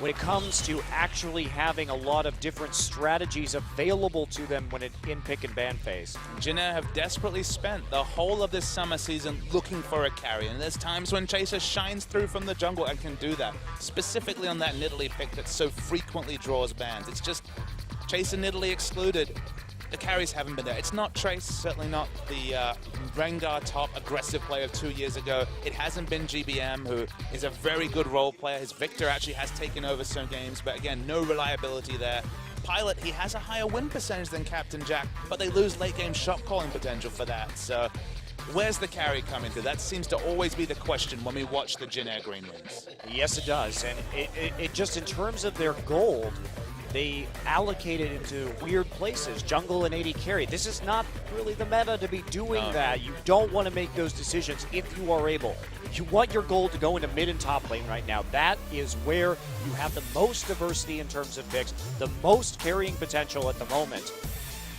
when it comes to actually having a lot of different strategies available to them when in pick and ban phase. Jin have desperately spent the whole of this summer season looking for a carry, and there's times when Chaser shines through from the jungle and can do that, specifically on that Nidalee pick that so frequently draws bans. It's just Chaser Nidalee excluded. The carries haven't been there. It's not Trace, certainly not the Rengar top aggressive player of 2 years ago. It hasn't been GBM, who is a very good role player. His Victor actually has taken over some games, but again, no reliability there. Pilot, he has a higher win percentage than Captain Jack, but they lose late game shot calling potential for that. So where's the carry coming through? That seems to always be the question when we watch the Jin Air Green wins. Yes, it does. And it just, in terms of their gold, they allocate it into weird places, jungle and AD carry. This is not really the meta to be doing that. You don't want to make those decisions if you are able. You want your gold to go into mid and top lane right now. That is where you have the most diversity in terms of picks, the most carrying potential at the moment.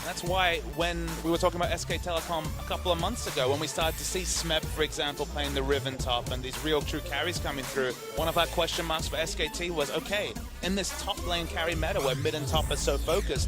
That's why when we were talking about SK Telecom a couple of months ago, when we started to see Smeb, for example, playing the Riven top and these real true carries coming through, one of our question marks for SKT was, okay, in this top lane carry meta where mid and top are so focused,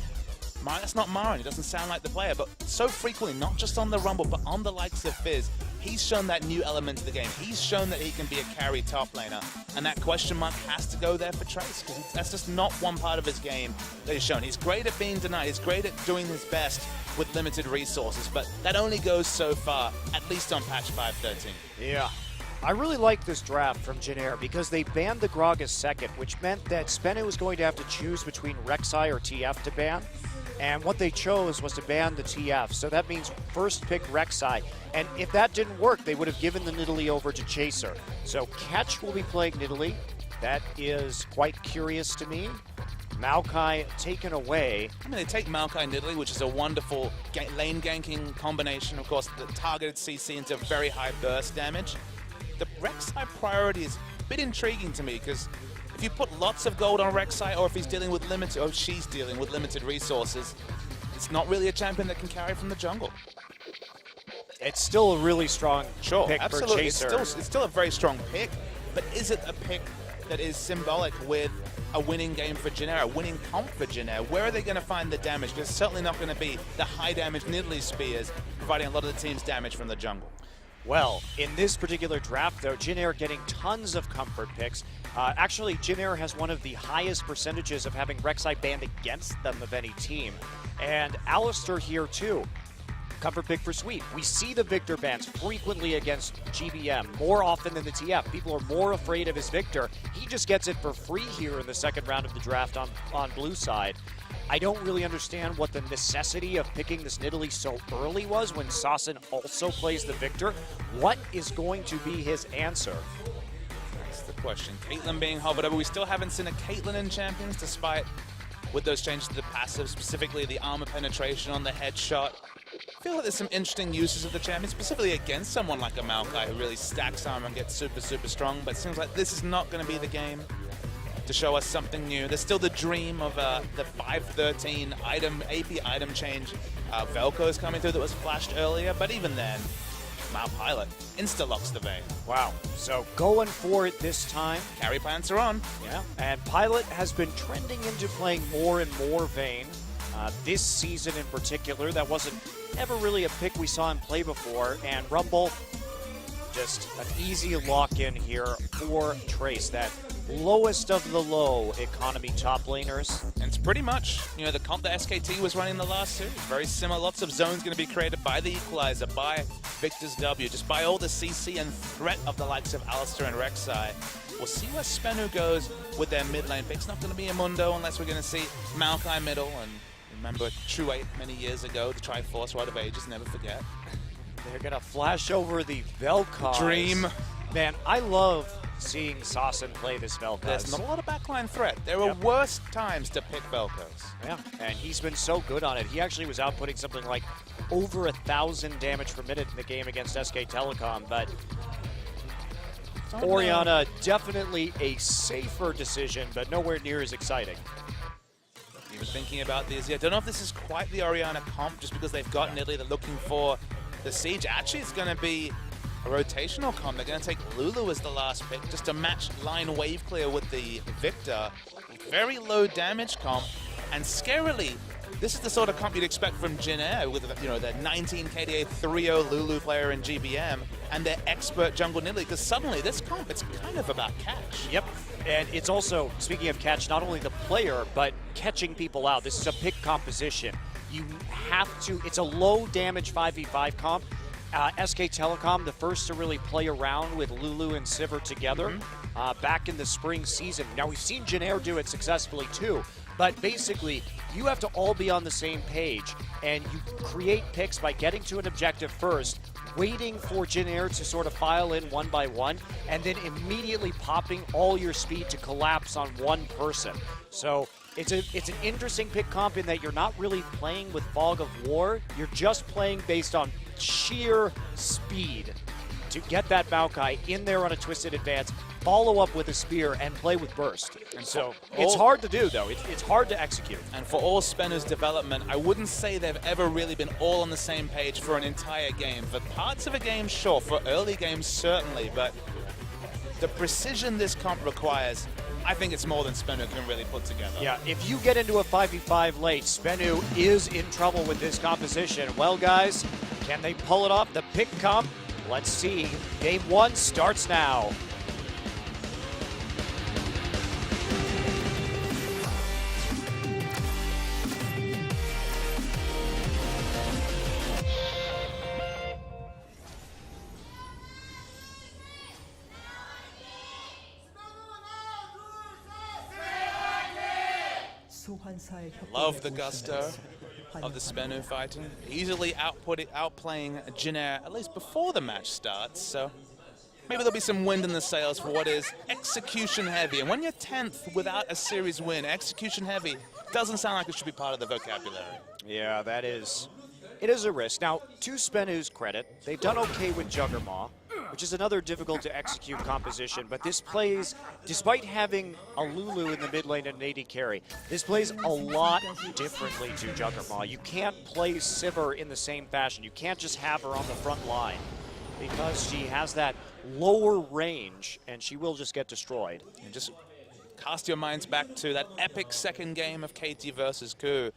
that's not Marin, he doesn't sound like the player, but so frequently, not just on the Rumble, but on the likes of Fizz, he's shown that new element to the game. He's shown that he can be a carry top laner, and that question mark has to go there for Trace, because that's just not one part of his game that he's shown. He's great at being denied, he's great at doing his best with limited resources, but that only goes so far, at least on patch 5.13. Yeah. I really like this draft from Jin Air because they banned the Gragas second, which meant that Spenu was going to have to choose between Rek'Sai or TF to ban. And what they chose was to ban the TF. So that means first pick Rek'Sai. And if that didn't work, they would have given the Nidalee over to Chaser. So Catch will be playing Nidalee. That is quite curious to me. Maokai taken away. I mean, they take Maokai Nidalee, which is a wonderful lane ganking combination. Of course, the targeted CC into very high burst damage. The Rek'Sai priority is a bit intriguing to me because if you put lots of gold on Rek'Sai, or if he's dealing with limited, or she's dealing with limited resources, it's not really a champion that can carry from the jungle. It's still a really strong pick for Chaser. It's still a very strong pick, but is it a pick that is symbolic with a winning game for Jin Air, a winning comp for Jin Air? Where are they going to find the damage? Because it's certainly not going to be the high damage Nidalee spears, providing a lot of the team's damage from the jungle. Well, in this particular draft, though, Jin Air getting tons of comfort picks. Actually, Jin Air has one of the highest percentages of having Rek'Sai banned against them of any team. And Alistar here, too. Comfort pick for Sweet. We see the Victor bans frequently against GBM, more often than the TF. People are more afraid of his Victor. He just gets it for free here in the second round of the draft on blue side. I don't really understand what the necessity of picking this Nidalee so early was when Sasson also plays the Victor. What is going to be his answer? That's the question. Caitlyn being hovered over. We still haven't seen a Caitlyn in Champions, despite with those changes to the passive, specifically the armor penetration on the headshot. I feel like there's some interesting uses of the champion, specifically against someone like a Maokai who really stacks armor and gets super, super strong, but it seems like this is not going to be the game to show us something new. There's still the dream of the 5.13 AP item change. Velko is coming through that was flashed earlier, but even then, Mao Pilot insta-locks the Vayne. Wow, so going for it this time. Carry plants are on. Yeah, and Pilot has been trending into playing more and more Vayne. This season in particular, that wasn't ever really a pick we saw him play before, and Rumble, just an easy lock-in here for Trace, that lowest of the low economy top laners. And it's pretty much, you know, the comp that SKT was running the last series. Very similar. Lots of zones going to be created by the Equalizer, by Victor's W, just by all the CC and threat of the likes of Alistar and Rek'Sai. We'll see where Spenu goes with their mid lane pick. It's not going to be a Mundo unless we're going to see Maokai middle. And remember True 8 many years ago, the Triforce Rite of Ages, never forget. They're going to flash over the Vel'Koz. Dream. Man, I love seeing Sasson play this Vel'Koz. There's not a lot of backline threat. There are worse times to pick Vel'Koz. Yeah, and he's been so good on it. He actually was outputting something like over 1,000 damage per minute in the game against SK Telecom, but Orianna, definitely a safer decision, but nowhere near as exciting. Even thinking about these, I don't know if this is quite the Orianna comp, just because they've got Nidalee, they're looking for the Siege. Actually, it's going to be a rotational comp. They're going to take Lulu as the last pick just to match line wave clear with the Victor. Very low damage comp, and scarily, this is the sort of comp you'd expect from Jin Air with, you know, their 19 KDA 3-0 Lulu player in GBM and their expert jungle Nidalee, because suddenly this comp, it's kind of about catch. Yep, and it's also, speaking of catch, not only the player, but catching people out. This is a pick composition. You have to, it's a low damage 5v5 comp. SK Telecom, the first to really play around with Lulu and Sivir together back in the spring season. Now, we've seen Jin Air do it successfully too, but basically, you have to all be on the same page, and you create picks by getting to an objective first, waiting for Jin Air to sort of file in one by one, and then immediately popping all your speed to collapse on one person. So it's an interesting pick comp in that you're not really playing with Fog of War, you're just playing based on sheer speed to get that Maokai in there on a twisted advance, follow up with a spear, and play with burst. And so it's hard to do, though. It's hard to execute. And for all Spenu's development, I wouldn't say they've ever really been all on the same page for an entire game. For parts of a game, sure. For early games, certainly. But the precision this comp requires, I think it's more than Spenu can really put together. Yeah, if you get into a 5v5 late, Spenu is in trouble with this composition. Well, guys, can they pull it off? The pick comp, let's see. Game 1 starts now. Love the gusto of the Spenu fighting. Easily outplaying Jin Air, at least before the match starts. So maybe there'll be some wind in the sails for what is execution heavy. And when you're 10th without a series win, execution heavy doesn't sound like it should be part of the vocabulary. Yeah, it is a risk. Now, to Spenu's credit, they've done okay with Juggernaut, which is another difficult to execute composition, but this plays, despite having a Lulu in the mid lane and an AD carry, this plays a lot differently to Juggernaut. You can't play Sivir in the same fashion. You can't just have her on the front line because she has that lower range and she will just get destroyed. And just cast your minds back to that epic second game of KT versus Ku.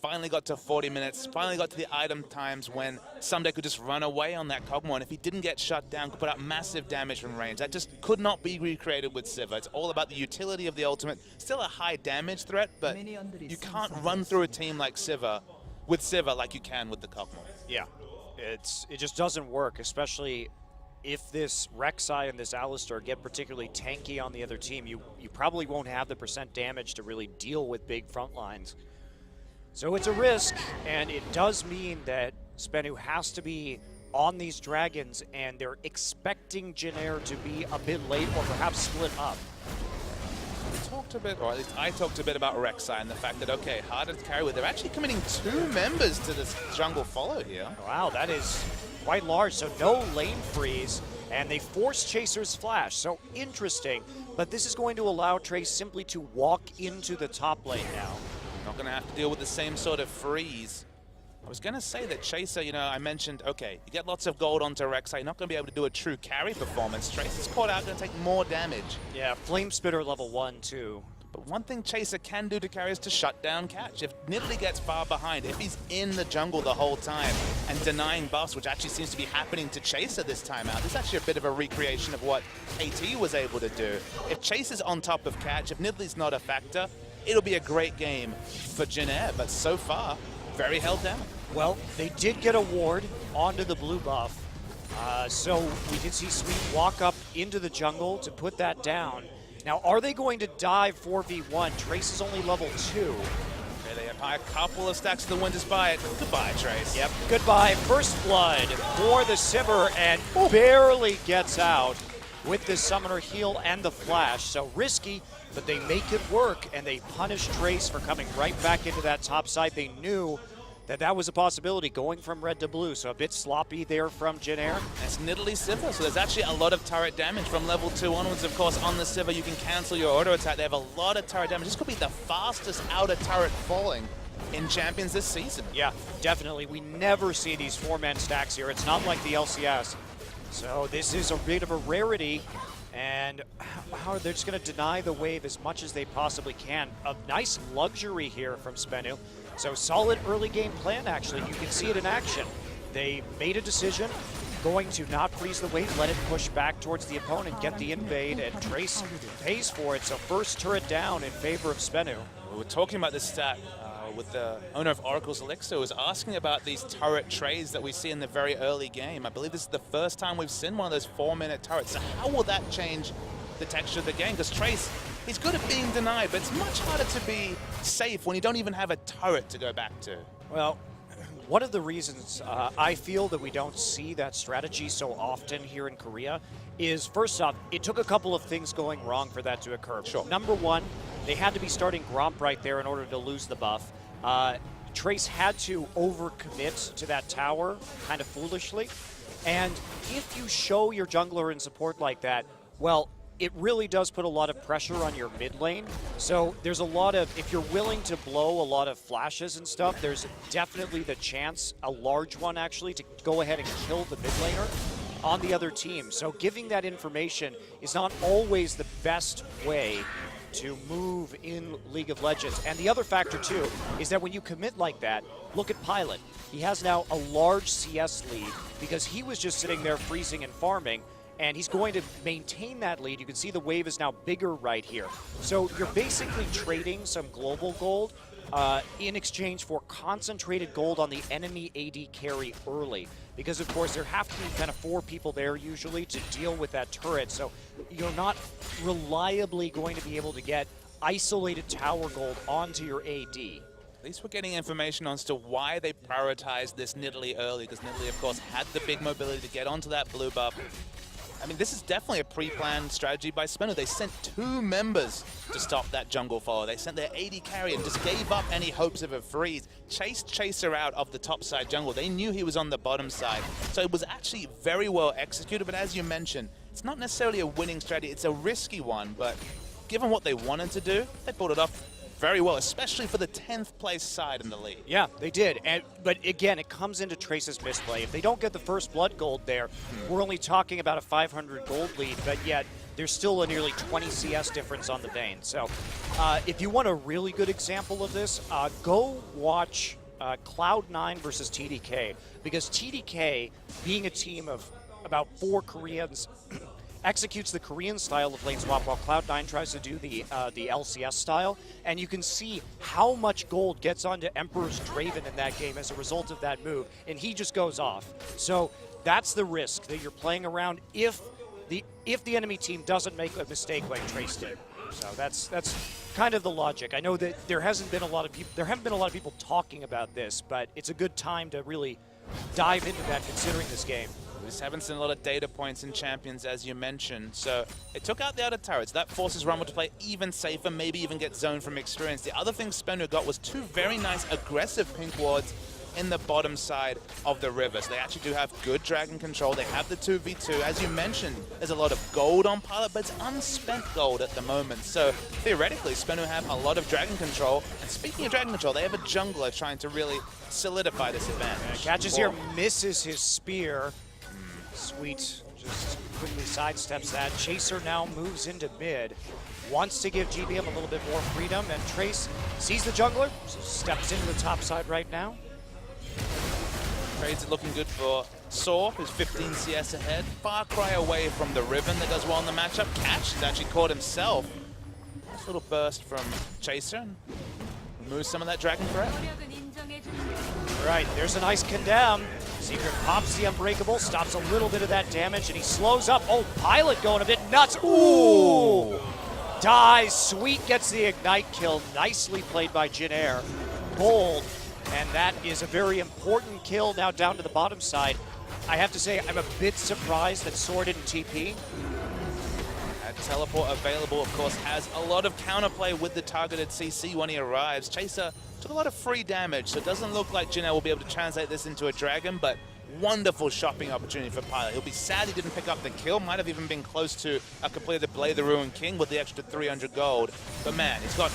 Finally got to 40 minutes, finally got to the item times when Someday could just run away on that Kog'Maw, and if he didn't get shut down, could put out massive damage from range. That just could not be recreated with Sivir. It's all about the utility of the ultimate. Still a high damage threat, but you can't run through a team like Sivir with Sivir like you can with the Kog'Maw. Yeah, it just doesn't work, especially if this Rek'Sai and this Alistar get particularly tanky on the other team. You probably won't have the percent damage to really deal with big front lines. So it's a risk, and it does mean that Spenu has to be on these dragons, and they're expecting Jin Air to be a bit late or perhaps split up. We talked a bit, or at least I talked a bit about Rek'Sai and the fact that, okay, harder to carry with. They're actually committing 2 members to this jungle follow here. Wow, that is quite large. So no lane freeze, and they force Chaser's flash. So interesting, but this is going to allow Trace simply to walk into the top lane now. Not going to have to deal with the same sort of freeze. I was going to say that Chaser, you know, I mentioned, okay, you get lots of gold onto Rek'Sai, you're not going to be able to do a true carry performance. Tracer's caught out, going to take more damage. Yeah, Flame Spitter level 1, too. But one thing Chaser can do to carry is to shut down catch. If Nidalee gets far behind, if he's in the jungle the whole time and denying buffs, which actually seems to be happening to Chaser this time out, this is actually a bit of a recreation of what KT was able to do. If Chaser's on top of catch, if Nidalee's not a factor, it'll be a great game for Jin Air, but so far, very held down. Well, they did get a ward onto the blue buff, so we did see Sweet walk up into the jungle to put that down. Now, are they going to dive 4v1? Trace is only level 2. Okay, they have a couple of stacks of the wind despite it. Goodbye, Trace. Yep, goodbye. First blood for the Sivir, and barely gets out with the summoner heal and the flash. So risky, but they make it work, and they punish Trace for coming right back into that top side. They knew that that was a possibility, going from red to blue, so a bit sloppy there from Jin Air. It's Nidalee Sivir, so there's actually a lot of turret damage from level 2 onwards. Of course, on the Sivir, you can cancel your auto attack. They have a lot of turret damage. This could be the fastest outer turret falling in Champions this season. Yeah, definitely. We never see these 4-man stacks here. It's not like the LCS. So this is a bit of a rarity, and how they're just going to deny the wave as much as they possibly can. A nice luxury here from Spenu. So solid early game plan, actually. You can see it in action. They made a decision, going to not freeze the wave, let it push back towards the opponent, get the invade, and Trace pays for it. So first turret down in favor of Spenu. We were talking about this stat with the owner of Oracle's Elixir, who was asking about these turret trades that we see in the very early game. I believe this is the first time we've seen one of those 4-minute turrets. So how will that change the texture of the game? Because Trace, he's good at being denied, but it's much harder to be safe when you don't even have a turret to go back to. Well, one of the reasons I feel that we don't see that strategy so often here in Korea is, first off, it took a couple of things going wrong for that to occur. Sure. Number one, they had to be starting Gromp right there in order to lose the buff. Trace had to overcommit to that tower kind of foolishly. And if you show your jungler in support like that, well, it really does put a lot of pressure on your mid lane. So there's a lot of, if you're willing to blow a lot of flashes and stuff, there's definitely the chance, a large one actually, to go ahead and kill the mid laner on the other team. So giving that information is not always the best way to move in League of Legends. And the other factor too is that when you commit like that, look at Pilot. He has now a large CS lead because he was just sitting there freezing and farming, and he's going to maintain that lead. You can see the wave is now bigger right here. So you're basically trading some global gold in exchange for concentrated gold on the enemy AD carry early. Because, of course, there have to be kind of 4 people there usually to deal with that turret. So you're not reliably going to be able to get isolated tower gold onto your AD. At least we're getting information as to why they prioritized this Nidalee early, because Nidalee, of course, had the big mobility to get onto that blue buff. I mean, this is definitely a pre-planned strategy by Spinner. They sent 2 members to stop that jungle follow. They sent their AD carry and just gave up any hopes of a freeze. Chased Chaser out of the top side jungle. They knew he was on the bottom side. So it was actually very well executed, but as you mentioned, it's not necessarily a winning strategy. It's a risky one, but given what they wanted to do, they pulled it off very well, especially for the 10th place side in the league. Yeah, they did. But again, it comes into Trace's misplay. If they don't get the first blood gold there, we're only talking about a 500 gold lead, but yet there's still a nearly 20 CS difference on the Vayne. So if you want a really good example of this, go watch Cloud9 versus TDK, because TDK, being a team of about 4 Koreans, executes the Korean style of lane swap while Cloud9 tries to do the LCS style, and you can see how much gold gets onto Emperor's Draven in that game as a result of that move, and he just goes off. So that's the risk that you're playing around if the enemy team doesn't make a mistake like Trace did. So that's kind of the logic. I know that there haven't been a lot of people talking about this, but it's a good time to really dive into that considering this game. We just haven't seen a lot of data points in Champions, as you mentioned. So it took out the outer turrets. That forces Rumble to play even safer, maybe even get zoned from experience. The other thing Spenu got was 2 very nice aggressive pink wards in the bottom side of the river. So they actually do have good dragon control. They have the 2v2. As you mentioned, there's a lot of gold on Pilot, but it's unspent gold at the moment. So theoretically, Spenu have a lot of dragon control. And speaking of dragon control, they have a jungler trying to really solidify this advantage. Catches here, misses his spear. Sweet just quickly sidesteps that. Chaser now moves into mid. Wants to give GBM a little bit more freedom, and Trace sees the jungler, so steps into the top side right now. Trades are looking good for Saw, who's 15 CS ahead. Far cry away from the Riven that does well in the matchup. Catch has actually caught himself. Nice little burst from Chaser and removes some of that dragon threat. Right, there's a nice condemn. Secret pops the Unbreakable, stops a little bit of that damage, and he slows up. Oh, Pilot going a bit nuts. Ooh! Dies. Sweet gets the Ignite kill. Nicely played by Jin-Air. Bold. And that is a very important kill now down to the bottom side. I have to say, I'm a bit surprised that Sword didn't TP. That teleport available, of course, has a lot of counterplay with the targeted CC when he arrives. Chaser took a lot of free damage, so it doesn't look like Jin-Air will be able to translate this into a dragon, but wonderful shopping opportunity for Pilot. He'll be sad he didn't pick up the kill, might have even been close to a completed Blade the Ruined King with the extra 300 gold. But man, he's got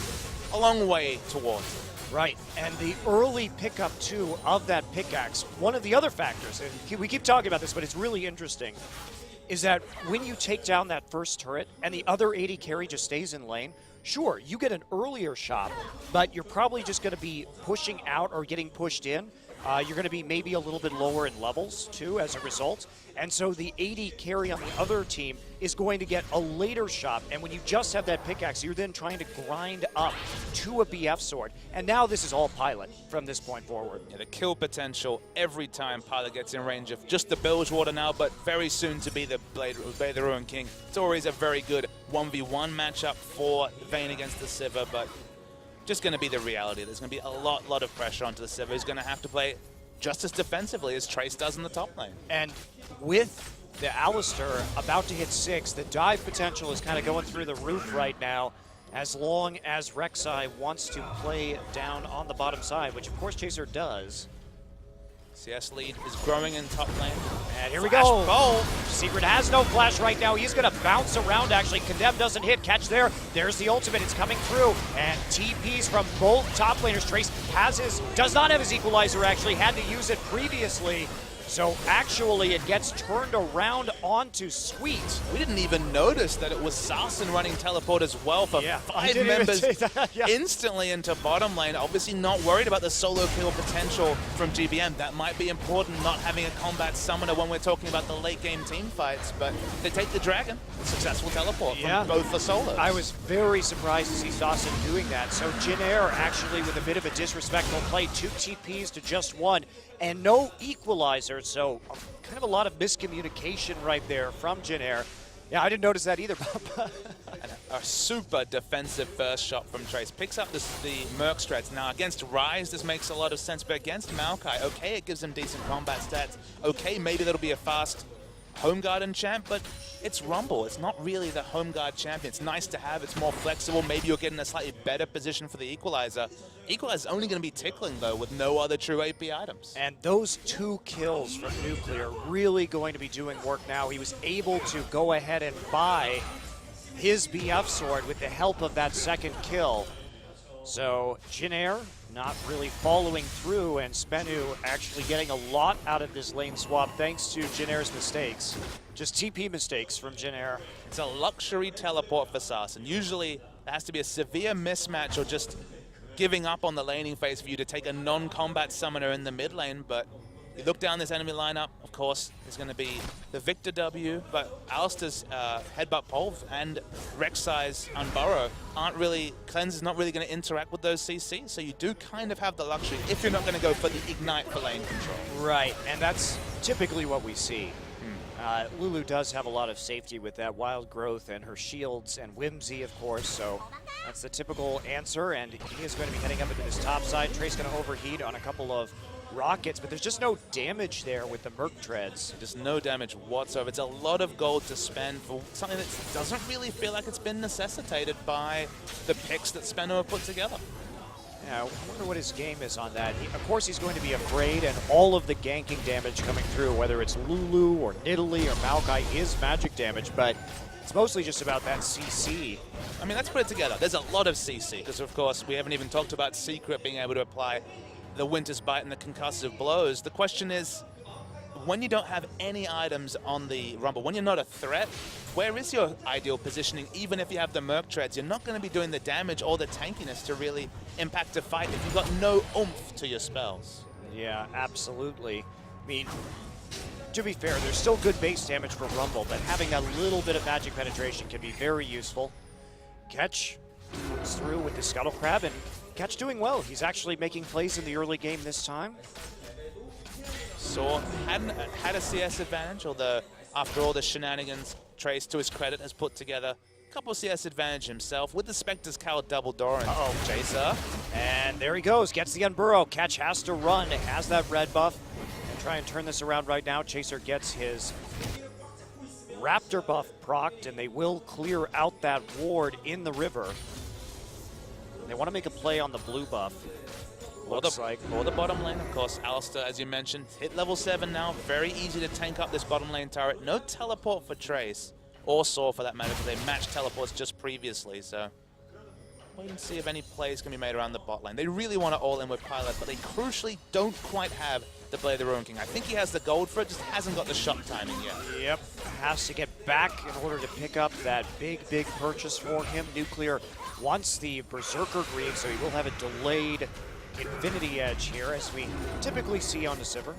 a long way towards it. Right, and the early pickup, too, of that pickaxe, one of the other factors, and we keep talking about this, but it's really interesting, is that when you take down that first turret and the other 80 carry just stays in lane, sure, you get an earlier shot, but you're probably just going to be pushing out or getting pushed in. You're going to be maybe a little bit lower in levels, too, as a result. And so the 80 carry on the other team is going to get a later shot. And when you just have that pickaxe, you're then trying to grind up to a BF sword. And now this is all Pilot from this point forward. Yeah, the kill potential every time Pilot gets in range of just the Bilgewater now, but very soon to be the Blade the Ruin King. It's always a very good 1v1 matchup for Vayne against the Sivir, but just going to be the reality. There's going to be a lot of pressure onto the Sivir. He's going to have to play just as defensively as Trace does in the top lane. And with the Alistair about to hit 6, the dive potential is kind of going through the roof right now, as long as Rek'Sai wants to play down on the bottom side, which of course Chaser does. CS lead is growing in top lane. And here we go. Bolt. Secret has no flash right now. He's going to bounce around, actually. Condemn doesn't hit. Catch there. There's the ultimate. It's coming through. And TPs from both top laners. Trace does not have his equalizer, actually. Had to use it previously. So actually it gets turned around onto Sweet. We didn't even notice that it was Sarsen running teleport as well for 5 members instantly into bottom lane. Obviously not worried about the solo kill potential from GBM. That might be important, not having a combat summoner when we're talking about the late game team fights, but they take the Dragon. Successful teleport from both the solos. I was very surprised to see Sarsen doing that. So Jinair actually with a bit of a disrespectful play, 2 TPs to just 1. And no equalizer, so kind of a lot of miscommunication right there from Jinair. Yeah, I didn't notice that either. A super defensive first shot from Trace. Picks up the Merc strats. Now, against Ryze, this makes a lot of sense, but against Maokai, okay, it gives him decent combat stats. Okay, maybe that'll be a fast home guard and champ, but it's Rumble. It's not really the home guard champion. It's nice to have. It's more flexible. Maybe you'll get in a slightly better position for the equalizer. Equalizer's only going to be tickling, though, with no other true AP items. And those 2 kills from Nuclear really going to be doing work now. He was able to go ahead and buy his BF sword with the help of that second kill. So Jinair not really following through, and Spenu actually getting a lot out of this lane swap thanks to Jinair's mistakes. Just TP mistakes from Jinair. It's a luxury teleport for Sarsen. Usually there has to be a severe mismatch or just giving up on the laning phase for you to take a non-combat summoner in the mid lane, but you look down this enemy lineup, of course, there's going to be the Victor W, but Alistair's Headbutt Pulve and Rek'Sai's Unburrow Cleanse is not really going to interact with those CCs, so you do kind of have the luxury if you're not going to go for the Ignite for lane control. Right, and that's typically what we see. Lulu does have a lot of safety with that Wild Growth and her shields and Whimsy, of course, so that's the typical answer, and he is going to be heading up into this top side. Trace going to overheat on a couple of rockets, but there's just no damage there with the Merc Treads. Just no damage whatsoever. It's a lot of gold to spend for something that doesn't really feel like it's been necessitated by the picks that Speno have put together. Yeah, I wonder what his game is on that. Of course, he's going to be afraid, and all of the ganking damage coming through, whether it's Lulu or Nidalee or Maokai, is magic damage, but it's mostly just about that CC. I mean, let's put it together. There's a lot of CC, because of course, we haven't even talked about Secret being able to apply the Winter's Bite and the concussive blows. The question is, when you don't have any items on the Rumble, when you're not a threat, where is your ideal positioning? Even if you have the Merc Treads, you're not going to be doing the damage or the tankiness to really impact a fight if you've got no oomph to your spells. Yeah, absolutely. I mean, to be fair, there's still good base damage for Rumble, but having that little bit of magic penetration can be very useful. Catch comes through with the Scuttle Crab, and Catch doing well. He's actually making plays in the early game this time. So had a CS advantage, although after all the shenanigans, Trace, to his credit, has put together a couple CS advantage himself with the Spectre's Cowl double door and Chaser. And there he goes, gets the Unburrow. Catch has to run, has that red buff. And try and turn this around right now. Chaser gets his Raptor buff procced, and they will clear out that ward in the river. They want to make a play on the blue buff. Or the bottom lane, of course. Alistair, as you mentioned, hit level 7 now. Very easy to tank up this bottom lane turret. No teleport for Trace, or Saw for that matter, because they matched teleports just previously. So wait and see if any plays can be made around the bot lane. They really want to all in with Pilot, but they crucially don't quite have the Blade of the Ruin King. I think he has the gold for it, just hasn't got the shot timing yet. Yep, has to get back in order to pick up that big purchase for him. Nuclear wants the Berserker Green, so he will have a delayed Infinity Edge here, as we typically see on the Sivir.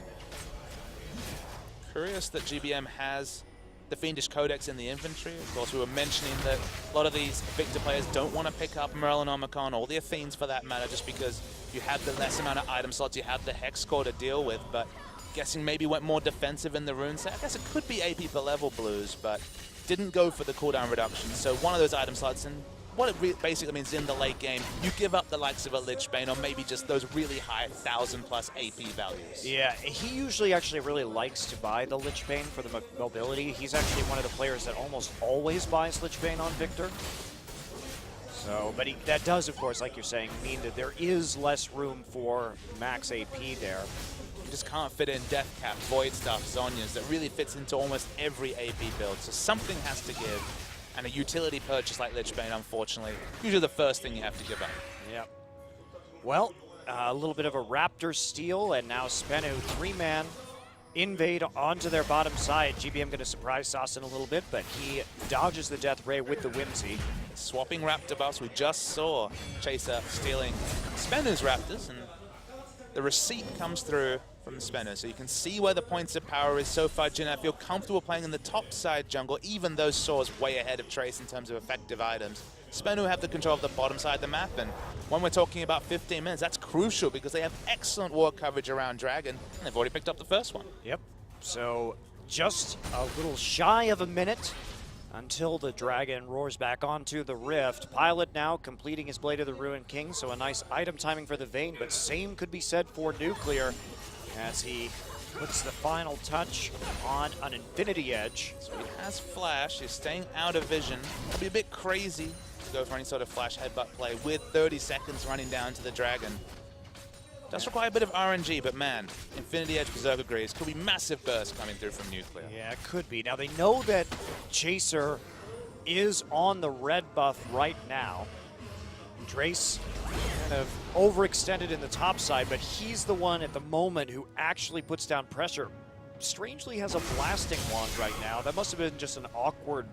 Curious that GBM has the Fiendish Codex in the inventory. Of course, we were mentioning that a lot of these Victor players don't want to pick up Merlinomicon or the Athenes for that matter, just because you have the less amount of item slots, you have the Hex Core to deal with, but guessing maybe went more defensive in the rune set. I guess it could be AP per level blues, but didn't go for the cooldown reduction. So one of those item slots, and what it basically means in the late game, you give up the likes of a Lich Bane or maybe just those really high 1,000+ AP values. Yeah, he usually actually really likes to buy the Lich Bane for the mobility. He's actually one of the players that almost always buys Lich Bane on Victor. So, but that does, of course, like you're saying, mean that there is less room for max AP there. You just can't fit in Death Cap, Void Stuff, Zhonya's that really fits into almost every AP build. So something has to give. And a utility purchase like Lich Bane, unfortunately, usually the first thing you have to give up. Yep. Well, a little bit of a Raptor steal, and now Spenu, 3-man, invade onto their bottom side. GBM going to surprise Sasson a little bit, but he dodges the Death Ray with the Whimsy. Swapping Raptor buffs, we just saw Chaser stealing Spenu's Raptors, and the receipt comes through from Spenu, so you can see where the points of power is so far. Jin, I feel comfortable playing in the top side jungle, even though Soar's way ahead of Trace in terms of effective items. Spenu have the control of the bottom side of the map, and when we're talking about 15 minutes, that's crucial because they have excellent ward coverage around Dragon, and they've already picked up the first one. Yep, so just a little shy of a minute until the Dragon roars back onto the Rift. Pilot now completing his Blade of the Ruin King, so a nice item timing for the Vayne, but same could be said for Nuclear as he puts the final touch on an Infinity Edge. So he has Flash, he's staying out of vision. It'll be a bit crazy to go for any sort of Flash headbutt play with 30 seconds running down to the Dragon. Does require a bit of RNG, but man, Infinity Edge Berserker Greaves could be massive burst coming through from Nuclear. Yeah, it could be. Now they know that Chaser is on the red buff right now. Drace kind of overextended in the top side, but he's the one at the moment who actually puts down pressure. Strangely has a blasting wand right now. That must have been just an awkward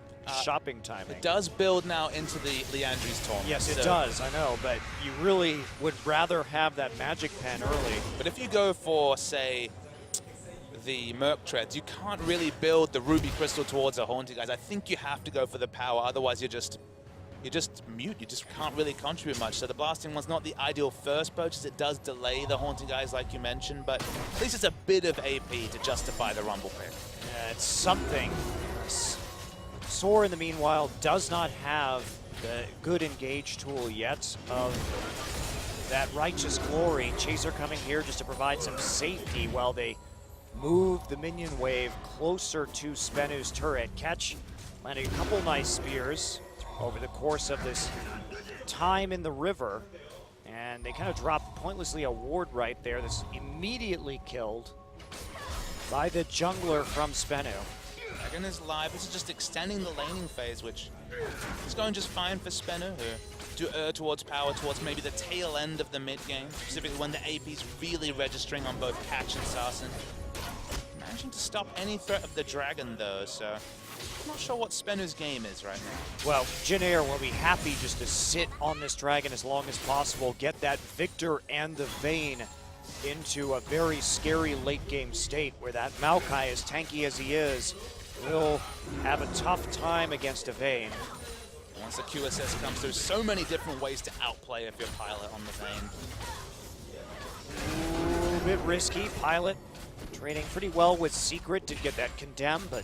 shopping timing. It does build now into the Leandri's Torment. Yes, it does, I know, but you really would rather have that magic pen early. But if you go for, say, the Merc Treads, you can't really build the Ruby Crystal towards a Haunting, guys. I think you have to go for the power, otherwise you're just mute. You just can't really contribute much. So the blasting one's not the ideal first purchase. It does delay the Haunting guys like you mentioned, but at least it's a bit of AP to justify the Rumble pick. Yeah, it's something. Soar, in the meanwhile, does not have the good engage tool yet of that Righteous Glory. Chaser coming here just to provide some safety while they move the minion wave closer to Spenu's turret. Catch landing a couple nice spears over the course of this time in the river, and they kind of drop pointlessly a ward right there that's immediately killed by the jungler from Spenu. Dragon is live. This is just extending the laning phase, which is going just fine for Spenu, who do err towards power, towards maybe the tail end of the mid game, specifically when the AP's really registering on both Catch and Sasson. Managing to stop any threat of the Dragon, though, so I'm not sure what Spenu's game is right now. Well, Jin Air will be happy just to sit on this Dragon as long as possible, get that Victor and the Vayne into a very scary late game state where that Maokai, as tanky as he is, will have a tough time against a Vayne. Once the QSS comes through, so many different ways to outplay if you're Pilot on the Vayne. A little bit risky. Pilot trading pretty well with Secret to get that condemn, but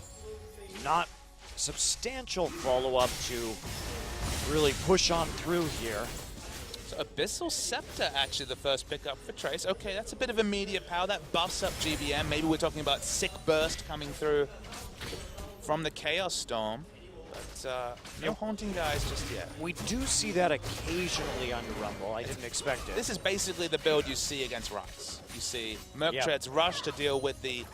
not substantial follow-up to really push on through here. So Abyssal Scepter actually the first pickup for Trace. Okay, that's a bit of immediate power. That buffs up GBM. Maybe we're talking about Sick Burst coming through from the Chaos Storm. But no Haunting guys just yet. We do see that occasionally under Rumble. I didn't expect it. This is basically the build you see against Ryze. You see Merc Treads rush to deal with the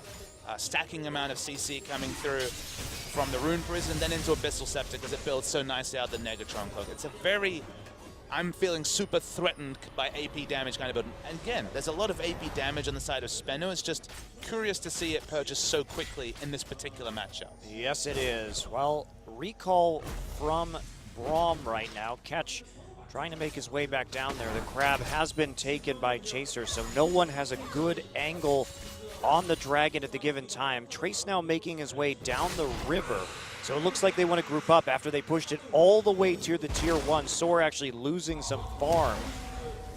stacking amount of CC coming through from the Rune Prison, then into Abyssal Scepter because it builds so nicely out the Negatron Cloak. It's a very I'm feeling super threatened by AP damage kind of build. And again, there's a lot of AP damage on the side of Spenu. It's just curious to see it purchased so quickly in this particular matchup. Yes, it is. Well, recall from Braum right now. Catch trying to make his way back down there. The crab has been taken by Chaser, so no one has a good angle on the Dragon at the given time. Trace now making his way down the river. So it looks like they want to group up after they pushed it all the way to the tier 1. Soar actually losing some farm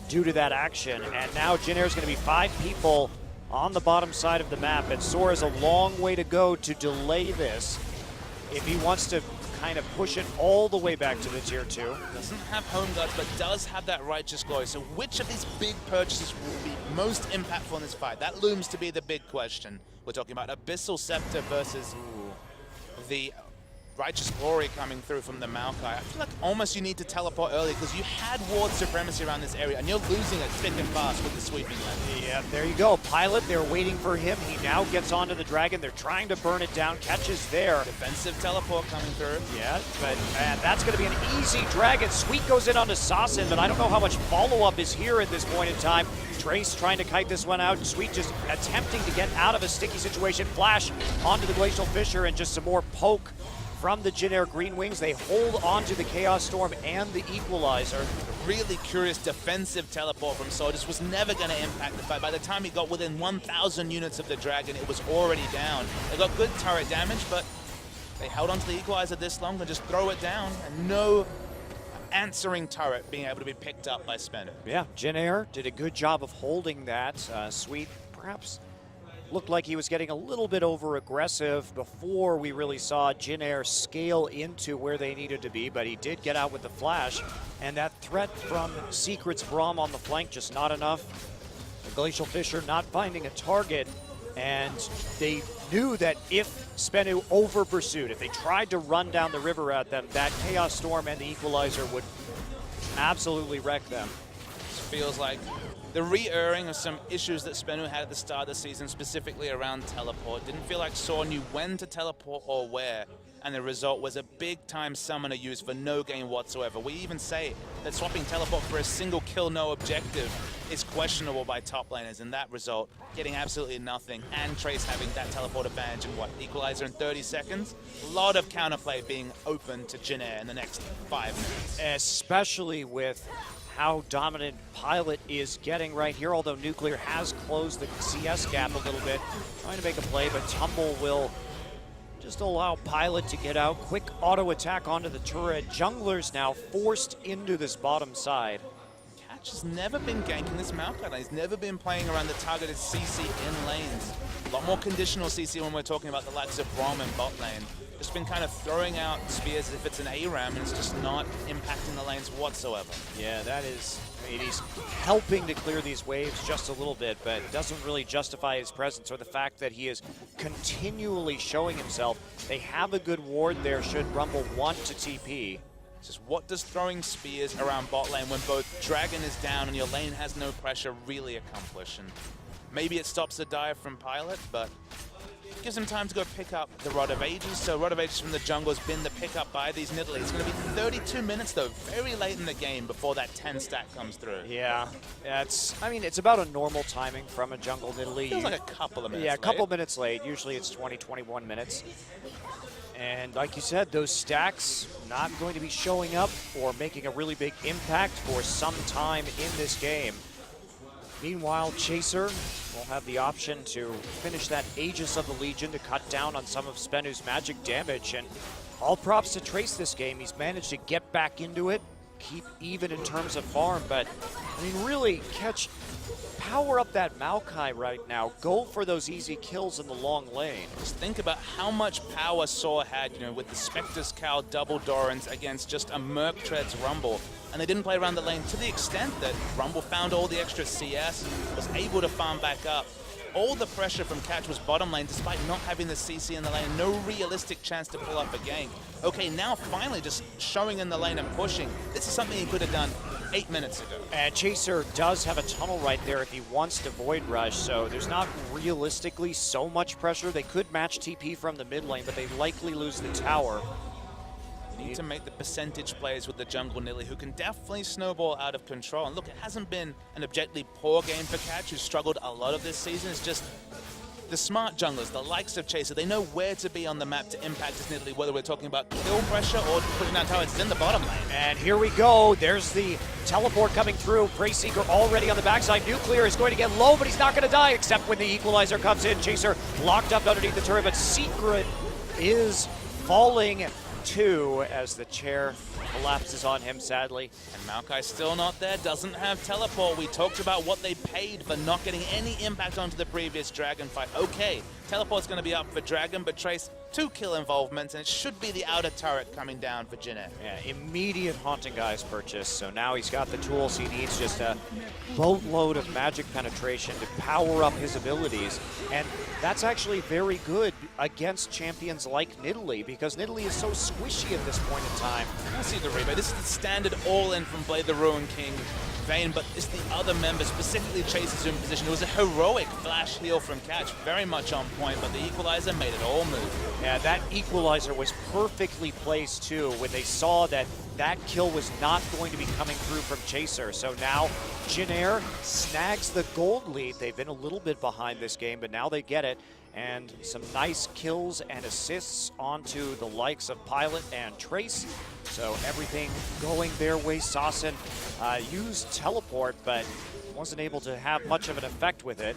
due to that action. And now Jin Air's going to be 5 people on the bottom side of the map. And Soar has a long way to go to delay this if he wants to kind of push it all the way back to the tier 2. Doesn't have home guards, but does have that righteous glory. So which of these big purchases will be most impactful in this fight? That looms to be the big question. We're talking about Abyssal Scepter versus the Righteous Glory coming through from the Maokai. I feel like almost you need to teleport early because you had ward supremacy around this area and you're losing it thick and fast with the sweeping lane. Yeah, there you go. Pilot, they're waiting for him. He now gets onto the Dragon. They're trying to burn it down. Catches there. Defensive teleport coming through. Yeah, but that's going to be an easy Dragon. Sweet goes in onto Sasin, but I don't know how much follow-up is here at this point in time. Trace trying to kite this one out. Sweet just attempting to get out of a sticky situation. Flash onto the Glacial Fissure and just some more poke from the Jin Air Green Wings. They hold on to the Chaos Storm and the Equalizer. Really curious defensive teleport from Soldiers was never going to impact the fight. By the time he got within 1,000 units of the Dragon, it was already down. They got good turret damage, but they held onto the Equalizer this long and just throw it down, and no answering turret being able to be picked up by Spenu. Yeah, Jin Air did a good job of holding that. Sweet perhaps looked like he was getting a little bit over aggressive before we really saw Jin Air scale into where they needed to be, but he did get out with the flash, and that threat from Secret's Braum on the flank just not enough. The Glacial Fissure not finding a target, and they knew that if Spenu over pursued, if they tried to run down the river at them, that Chaos Storm and the Equalizer would absolutely wreck them. This feels like the re-erring of some issues that Spenu had at the start of the season, specifically around teleport. Didn't feel like Saw knew when to teleport or where, and the result was a big-time summoner use for no gain whatsoever. We even say that swapping teleport for a single kill, no objective is questionable by top laners, and that result, getting absolutely nothing, and Trace having that teleport advantage in what, Equalizer in 30 seconds? A lot of counterplay being open to Jin Air in the next 5 minutes. Especially with how dominant Pilot is getting right here, although Nuclear has closed the CS gap a little bit. Trying to make a play, but Tumble will just allow Pilot to get out. Quick auto attack onto the turret. Jungler's now forced into this bottom side. Catch has never been ganking this Maokai. He's never been playing around the targeted CC in lanes. A lot more conditional CC when we're talking about the likes of Braum and bot lane. Just been kind of throwing out spears as if it's an ARAM, and it's just not impacting the lanes whatsoever. Yeah, that is, I mean, he's helping to clear these waves just a little bit, but doesn't really justify his presence or the fact that he is continually showing himself. They have a good ward there should Rumble want to TP. It's just, what does throwing spears around bot lane when both Dragon is down and your lane has no pressure really accomplish? And maybe it stops the dive from Pilot, but gives him time to go pick up the Rod of Ages. So Rod of Ages from the jungle has been the pickup by these Nidalee. It's going to be 32 minutes though, very late in the game before that 10 stack comes through. Yeah, I mean, it's about a normal timing from a jungle Nidalee. Feels like a couple of minutes late. Yeah, a couple late. Minutes late. Usually it's 20, 21 minutes. And like you said, those stacks not going to be showing up or making a really big impact for some time in this game. Meanwhile, Chaser will have the option to finish that Aegis of the Legion to cut down on some of Spenu's magic damage. And all props to Trace this game. He's managed to get back into it, keep even in terms of farm. But, I mean, really, Catch, power up that Maokai right now. Go for those easy kills in the long lane. Just think about how much power Saw had, you know, with the Spectre's Cowl double Dorans against just a Merc Treads Rumble. And they didn't play around the lane to the extent that Rumble found all the extra CS, was able to farm back up. All the pressure from Catch was bottom lane despite not having the CC in the lane. No realistic chance to pull up a gank. Okay, now finally just showing in the lane and pushing. This is something he could have done 8 minutes ago. And Chaser does have a tunnel right there if he wants to Void Rush, so there's not realistically so much pressure. They could match TP from the mid lane, but they likely lose the tower. Need to make the percentage plays with the jungle Nilly, who can definitely snowball out of control. And look, it hasn't been an objectively poor game for Catch, who's struggled a lot of this season. It's just the smart junglers, the likes of Chaser, they know where to be on the map to impact this Nidalee, whether we're talking about kill pressure or putting down towers. It's in the bottom lane. And here we go. There's the teleport coming through. Braceseeker already on the backside. Nuclear is going to get low, but he's not going to die, except when the equalizer comes in. Chaser locked up underneath the turret, but Secret is falling too as the chair collapses on him, sadly. And Maokai's still not there, doesn't have teleport. We talked about what they paid for not getting any impact onto the previous Dragon fight. Okay, teleport's going to be up for Dragon, but Trace, 2 kill involvements, and it should be the outer turret coming down for Jin Air. Yeah, immediate Haunting Guise purchase, so now he's got the tools he needs, just a boatload of magic penetration to power up his abilities, and that's actually very good against champions like Nidalee, because Nidalee is so squishy at this point in time. I see the replay. This is the standard all-in from Blade the Ruin King Vayne, but it's the other members, specifically Chase's in position. It was a heroic flash heal from Catch, very much on point, but the equalizer made it all move. Yeah, that equalizer was perfectly placed too, when they saw that that kill was not going to be coming through from Chaser. So now Jin Air snags the gold lead. They've been a little bit behind this game, but now they get it. And some nice kills and assists onto the likes of Pilot and Trace. So everything going their way. Sasson used teleport, but wasn't able to have much of an effect with it.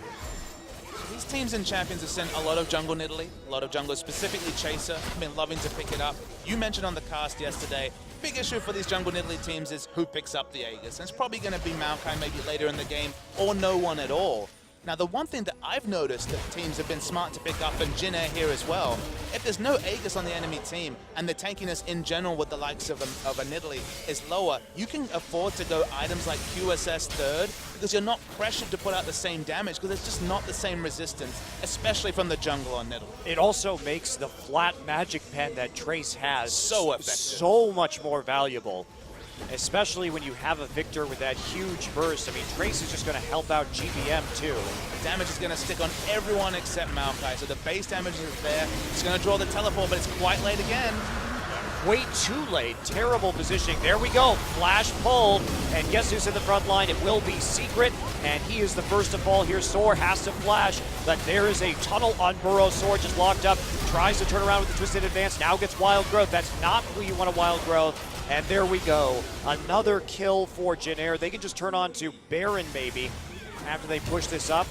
These teams and champions have sent a lot of jungle Nidalee, a lot of junglers, specifically Chaser, have been loving to pick it up. You mentioned on the cast yesterday, big issue for these jungle Nidalee teams is who picks up the Aegis. And it's probably going to be Maokai maybe later in the game, or no one at all. Now, the one thing that I've noticed that teams have been smart to pick up, and Jin Air here as well, if there's no Aegis on the enemy team, and the tankiness in general with the likes of a Nidalee is lower, you can afford to go items like QSS third, because you're not pressured to put out the same damage, because it's just not the same resistance, especially from the jungle on Nidalee. It also makes the flat magic pen that Trace has so effective, so much more valuable. Especially when you have a Victor with that huge burst. I mean, Trace is just going to help out GBM too. The damage is going to stick on everyone except Maokai, so the base damage is there. He's going to draw the teleport, but it's quite late again. Way too late. Terrible positioning. There we go. Flash pulled. And guess who's in the front line? It will be Secret. And he is the first to fall here. Soar has to flash. But there is a tunnel on Burrow. Soar just locked up. Tries to turn around with the Twisted Advance. Now gets Wild Growth. That's not who you want a Wild Growth. And there we go. Another kill for Jin Air. They can just turn on to Baron maybe after they push this up.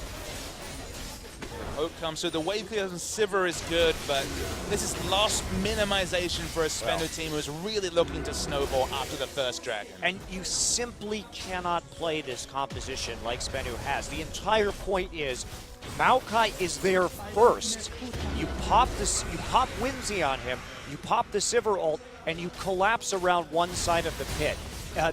Hope comes through. The wave clear on Sivir is good, but this is lost minimization for a Spenu team who's really looking to snowball after the first Dragon. And you simply cannot play this composition like Spenu has. The entire point is Maokai is there first. You pop Whimsy on him, you pop the Sivir ult, and you collapse around one side of the pit.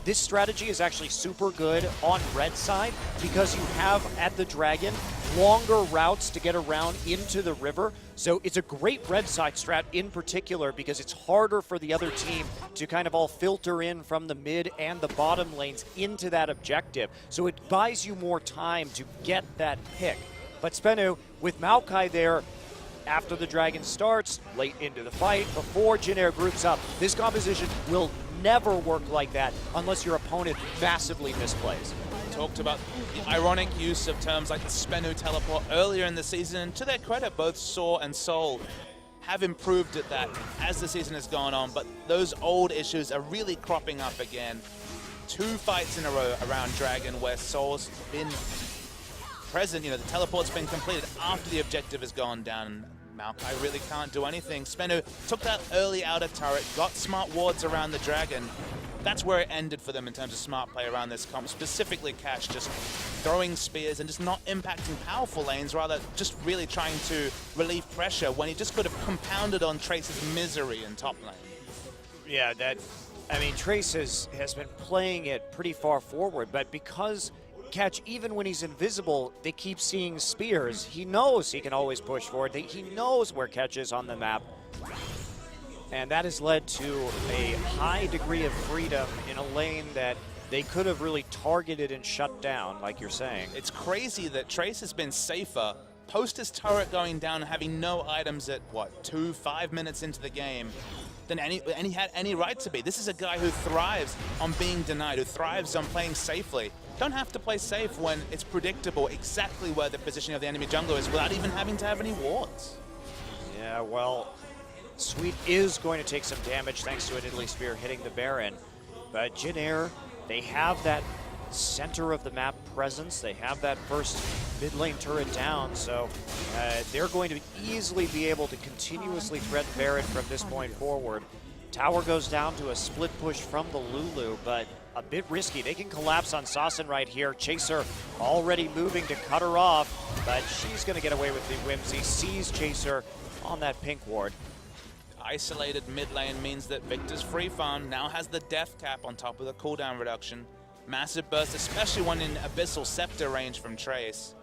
This strategy is actually super good on red side because you have, at the Dragon, longer routes to get around into the river. So it's a great red side strat in particular because it's harder for the other team to kind of all filter in from the mid and the bottom lanes into that objective. So it buys you more time to get that pick. But Spenu, with Maokai there, after the Dragon starts, late into the fight, before Jin Air groups up, this composition will never work like that unless your opponent massively misplays. Talked about the ironic use of terms like the Spenu teleport earlier in the season, and to their credit, both Soar and Sol have improved at that as the season has gone on, but those old issues are really cropping up again. 2 fights in a row around Dragon where Sol's been present, the teleport's been completed after the objective has gone down. Maokai really can't do anything. Spenu took that early outer turret, got smart wards around the Dragon. That's where it ended for them in terms of smart play around this comp, specifically Catch just throwing spears and just not impacting powerful lanes, rather just really trying to relieve pressure when he just could have compounded on Trace's misery in top lane. Yeah, Trace has been playing it pretty far forward, but because Catch, even when he's invisible, they keep seeing spears. He knows he can always push forward. He knows where Catch is on the map. And that has led to a high degree of freedom in a lane that they could have really targeted and shut down, like you're saying. It's crazy that Trace has been safer post his turret going down and having no items at, 5 minutes into the game. than he had any right to be. This is a guy who thrives on being denied, who thrives on playing safely. Don't have to play safe when it's predictable exactly where the position of the enemy jungler is without even having to have any wards. Yeah, well, Sweet is going to take some damage thanks to an Italy Spear hitting the Baron. But Jin Air, they have that center of the map presence. They have that first mid lane turret down, so they're going to easily be able to continuously threaten Baron from this point forward. Tower goes down to a split push from the Lulu, but a bit risky. They can collapse on Sassen right here. Chaser already moving to cut her off, but she's going to get away with the Whimsy. Sees Chaser on that pink ward. Isolated mid lane means that Victor's free farm now has the death cap on top of the cooldown reduction. Massive burst, especially one in Abyssal Scepter range from Trace.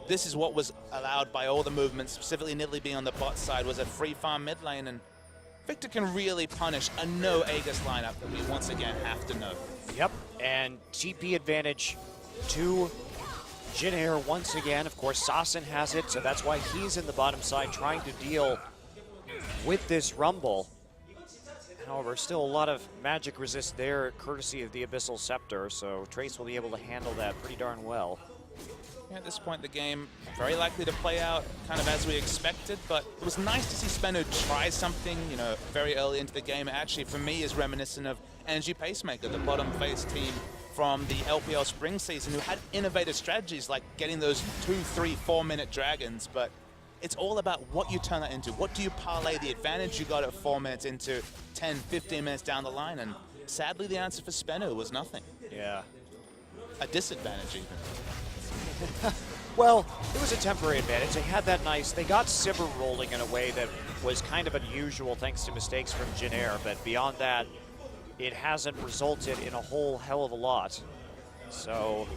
This is what was allowed by all the movements, specifically Nidalee being on the bot side, was a free farm mid lane, and Victor can really punish a no Aegis lineup that we once again have to know. Yep, and TP advantage to Jin Air once again. Of course, Sassen has it, so that's why he's in the bottom side trying to deal with this Rumble. However, still a lot of magic resist there, courtesy of the Abyssal Scepter, so Trace will be able to handle that pretty darn well. Yeah, at this point, the game very likely to play out kind of as we expected, but it was nice to see Speno try something, you know, very early into the game. It actually, for me, is reminiscent of Energy Pacemaker, the bottom face team from the LPL spring season, who had innovative strategies like getting those 2, 3, 4-minute dragons, but it's all about what you turn that into. What do you parlay the advantage you got at 4 minutes into 10, 15 minutes down the line? And sadly, the answer for Speno was nothing. Yeah. A disadvantage, even. Well, it was a temporary advantage. They had that nice, they got Sivir rolling in a way that was kind of unusual thanks to mistakes from Jin Air, but beyond that, it hasn't resulted in a whole hell of a lot. So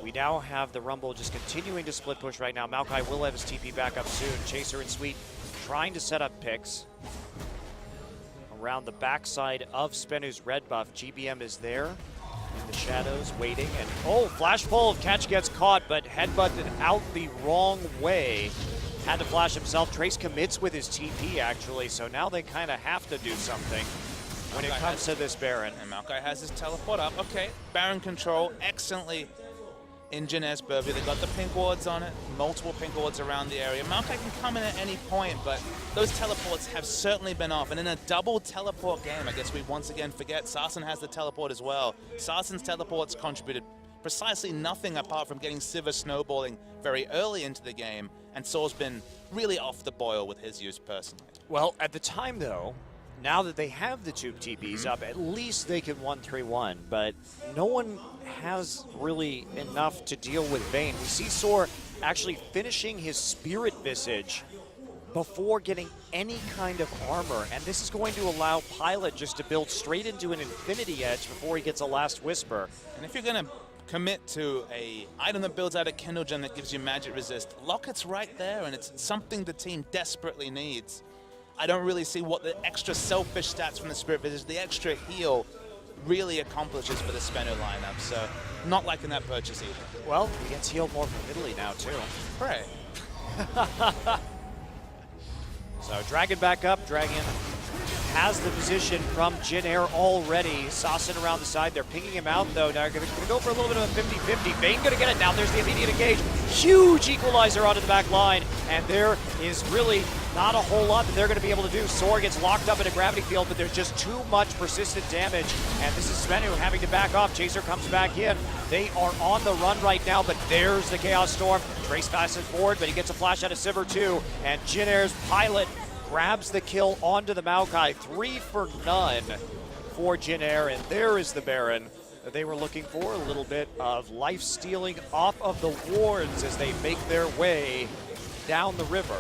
we now have the Rumble just continuing to split push right now. Maokai will have his TP back up soon. Chaser and Sweet trying to set up picks around the backside of Spenu's red buff. GBM is there in the shadows waiting, and oh, flash pull. Catch gets caught, but headbutted out the wrong way. Had to flash himself. Trace commits with his TP actually, so now they kind of have to do something when it comes to this Baron. And Maokai has his teleport up. Okay, Baron control excellently in Jin Air's purview. They got the pink wards on it, multiple pink wards around the area. Maokai can come in at any point, but those teleports have certainly been off. And in a double teleport game, I guess we once again forget Sassen has the teleport as well. Sassen's teleports contributed precisely nothing apart from getting Sivir snowballing very early into the game, and Saul's been really off the boil with his use personally. Well, at the time though, now that they have the two TPs up, at least they can 1-3-1, but no one has really enough to deal with Vayne. We see Soar actually finishing his Spirit Visage before getting any kind of armor, and this is going to allow Pilot just to build straight into an Infinity Edge before he gets a Last Whisper. And if you're going to commit to a item that builds out a Kindle Gem that gives you magic resist, Locket's right there, and it's something the team desperately needs. I don't really see what the extra selfish stats from the Spirit Visage, the extra heal, really accomplishes for the Speno lineup. So, not liking that purchase either. Well, he gets healed more from Italy now, too. Right. So, Dragon back up. Dragon has the position from Jin Air already. Sassen around the side. They're pinging him out, though. Now, going to go for a little bit of a 50-50. Vayne going to get it. Now, there's the immediate engage. Huge equalizer onto the back line. And there is really not a whole lot that they're going to be able to do. Sora gets locked up in a gravity field, but there's just too much persistent damage. And this is Spenu having to back off. Chaser comes back in. They are on the run right now, but there's the Chaos Storm. Trace passes forward, but he gets a flash out of Sivir too. And Jin Air's Pilot grabs the kill onto the Maokai. 3 for none for Jin Air, and there is the Baron that they were looking for. A little bit of life stealing off of the wards as they make their way down the river.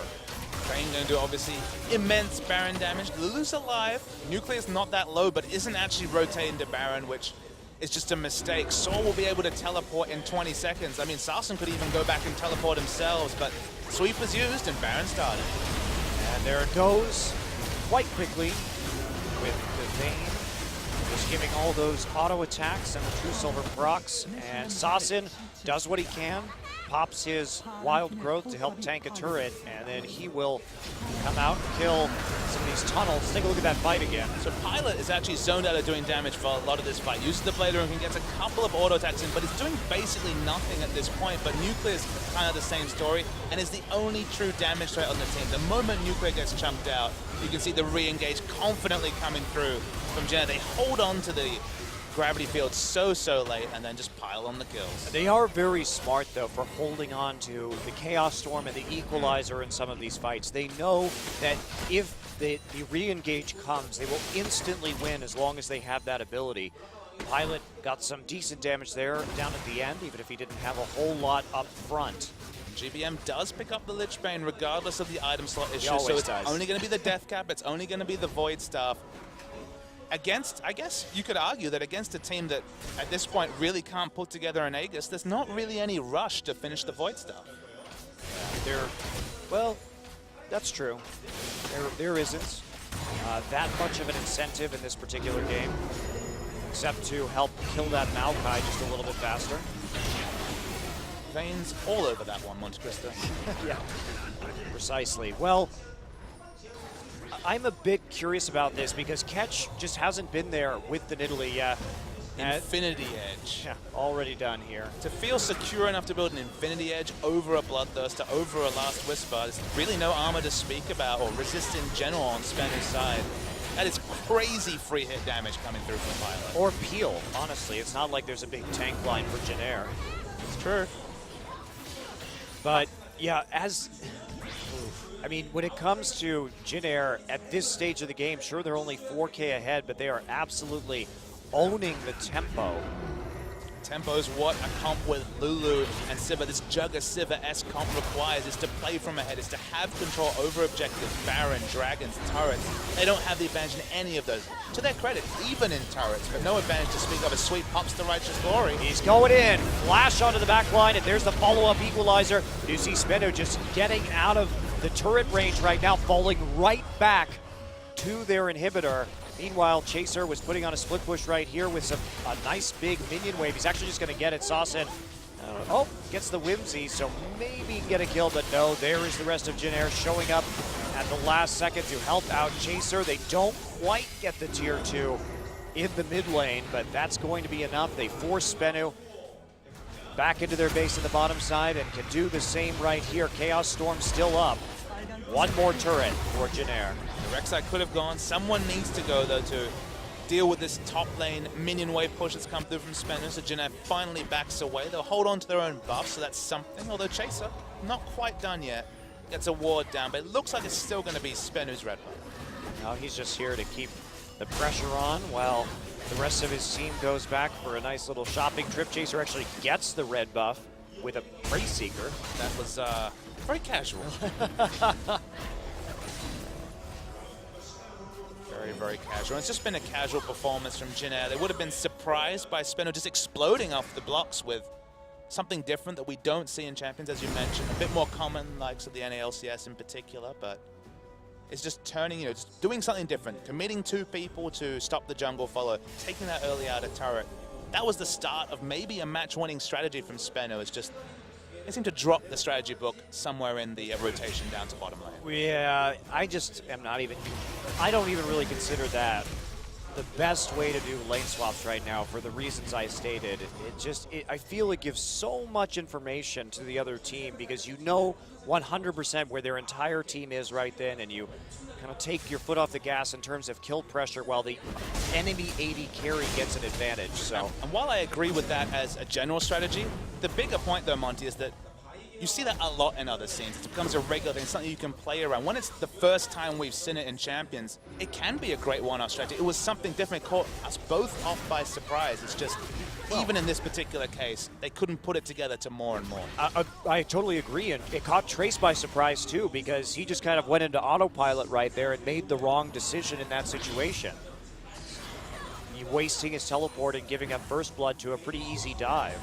Vayne going to do obviously immense Baron damage. Lulu's alive. Nuclear's not that low, but isn't actually rotating to Baron, which is just a mistake. Saul will be able to teleport in 20 seconds. I mean, Sassen could even go back and teleport themselves, but Sweep was used and Baron started. And there it goes, quite quickly, with the Vayne just giving all those auto attacks and the True Silver procs. And Sassen does what he can, pops his wild growth to help tank a turret, and then he will come out and kill some of these tunnels. Take a look at that fight again. So Pilot is actually zoned out of doing damage for a lot of this fight. Uses the Blade Room and gets a couple of auto attacks in, but it's doing basically nothing at this point. But Nuclear is kind of the same story and is the only true damage threat on the team. The moment Nuclear gets chunked out, you can see the re-engage confidently coming through from Jenna. They hold on to the gravity field so late and then just pile on the kills. They are very smart, though, for holding on to the Chaos Storm and the Equalizer in some of these fights. They know that if the re-engage comes, they will instantly win as long as they have that ability. Pilot got some decent damage there down at the end, even if he didn't have a whole lot up front. GBM does pick up the Lich Bane regardless of the item slot issue, always so it's does. only going to be the Death Cap, it's only going to be the Void stuff. Against, I guess you could argue that against a team that at this point really can't put together an Aegis, there's not really any rush to finish the Void stuff. Well, that's true. There isn't that much of an incentive in this particular game, except to help kill that Maokai just a little bit faster. Veins all over that one, Monte Cristo. Yeah, precisely. Well, I'm a bit curious about this because Ketch just hasn't been there with the Nidalee yet. Infinity Edge. Yeah, already done here. To feel secure enough to build an Infinity Edge over a Bloodthirster, over a Last Whisper, there's really no armor to speak about or resist in general on Spennu's side. That is crazy free hit damage coming through from Pilot. Or Peel, honestly. It's not like there's a big tank line for Janair. It's true. But, yeah, I mean, when it comes to Janair at this stage of the game, sure, they're only 4K ahead, but they are absolutely owning the tempo. Tempo is what a comp with Lulu and Sivir, this Jugger Sivir-esque comp requires, is to play from ahead, is to have control over objectives, Baron, Dragons, turrets. They don't have the advantage in any of those. To their credit, even in turrets, but no advantage to speak of as Sweet pops the Righteous Glory. He's going in, flash onto the back line, and there's the follow-up equalizer. You see Spennu just getting out of the turret range right now, falling right back to their inhibitor. Meanwhile, Chaser was putting on a split push right here with a nice big minion wave. He's actually just going to get it. Saucin, gets the Whimsy, so maybe get a kill, but no, there is the rest of Janair showing up at the last second to help out Chaser. They don't quite get the tier 2 in the mid lane, but that's going to be enough. They force Spennu back into their base in the bottom side and can do the same right here. Chaos Storm still up. One more turret for Janair. The Rek'Sai could have gone. Someone needs to go, though, to deal with this top lane minion wave push that's come through from Spennu. So Janair finally backs away. They'll hold on to their own buff, so that's something. Although Chaser, not quite done yet. Gets a ward down, but it looks like it's still going to be Spennu's red buff. Now he's just here to keep the pressure on while the rest of his team goes back for a nice little shopping trip. Chaser actually gets the red buff with a Prey Seeker. That was very casual. Very casual. It's just been a casual performance from Janair. They would have been surprised by Spennu just exploding off the blocks with something different that we don't see in Champions, as you mentioned. A bit more common, like the NALCS in particular, but it's just turning, just doing something different. Committing 2 people to stop the jungle follow, taking that early out of turret. That was the start of maybe a match-winning strategy from Spennu. It's just, they seem to drop the strategy book somewhere in the rotation down to bottom lane. Yeah, I don't even really consider that the best way to do lane swaps right now for the reasons I stated. I feel it gives so much information to the other team because you know 100% where their entire team is right then, and you kind of take your foot off the gas in terms of kill pressure while the enemy AD carry gets an advantage. So, and while I agree with that as a general strategy, the bigger point though, Monty, is that you see that a lot in other scenes. It becomes a regular thing, something you can play around. When it's the first time we've seen it in Champions, it can be a great one-off strategy. It was something different. It caught us both off by surprise. It's just, even in this particular case, they couldn't put it together to more and more. I totally agree, and it caught Trace by surprise too, because he just kind of went into autopilot right there and made the wrong decision in that situation. Wasting his teleport and giving up first blood to a pretty easy dive.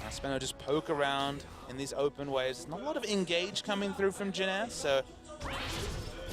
Spennu just poke around in these open waves. Not a lot of engage coming through from Janair, so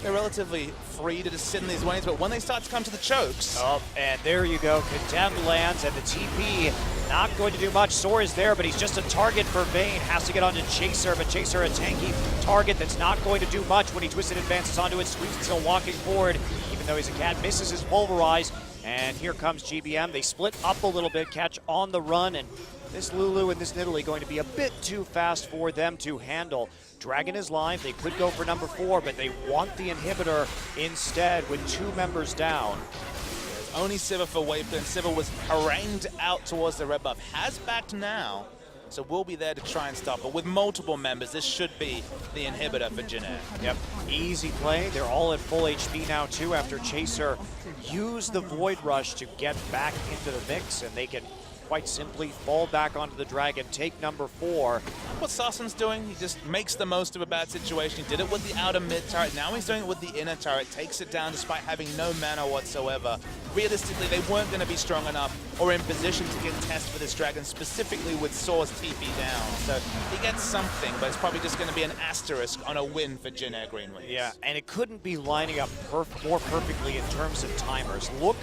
they're relatively free to just sit in these waves, but when they start to come to the chokes... Oh, and there you go. Condemned lands, and the TP not going to do much. Soar is there, but he's just a target for Vayne. Has to get onto Chaser, but Chaser a tanky target that's not going to do much when he twisted advances onto it. Sweet still walking forward, even though he's a cat, misses his pulverize. And here comes GBM. They split up a little bit, catch on the run, and this Lulu and this Nidalee going to be a bit too fast for them to handle. Dragon is live. They could go for number 4, but they want the inhibitor instead with 2 members down. Only Sivir for Waveland. Sivir was harangued out towards the red buff. Has backed now, so we'll be there to try and stop. But with multiple members, this should be the inhibitor for Jinair. Yep, easy play. They're all at full HP now too after Chaser used the Void Rush to get back into the mix, and they can quite simply fall back onto the Dragon, take number 4. What Sarson's doing, he just makes the most of a bad situation. He did it with the outer mid turret, now he's doing it with the inner turret, takes it down despite having no mana whatsoever. Realistically, they weren't going to be strong enough or in position to contest for this Dragon, specifically with Soar's TP down. So he gets something, but it's probably just going to be an asterisk on a win for Jinair Greenwings. Yeah, and it couldn't be lining up more perfectly in terms of timers. Look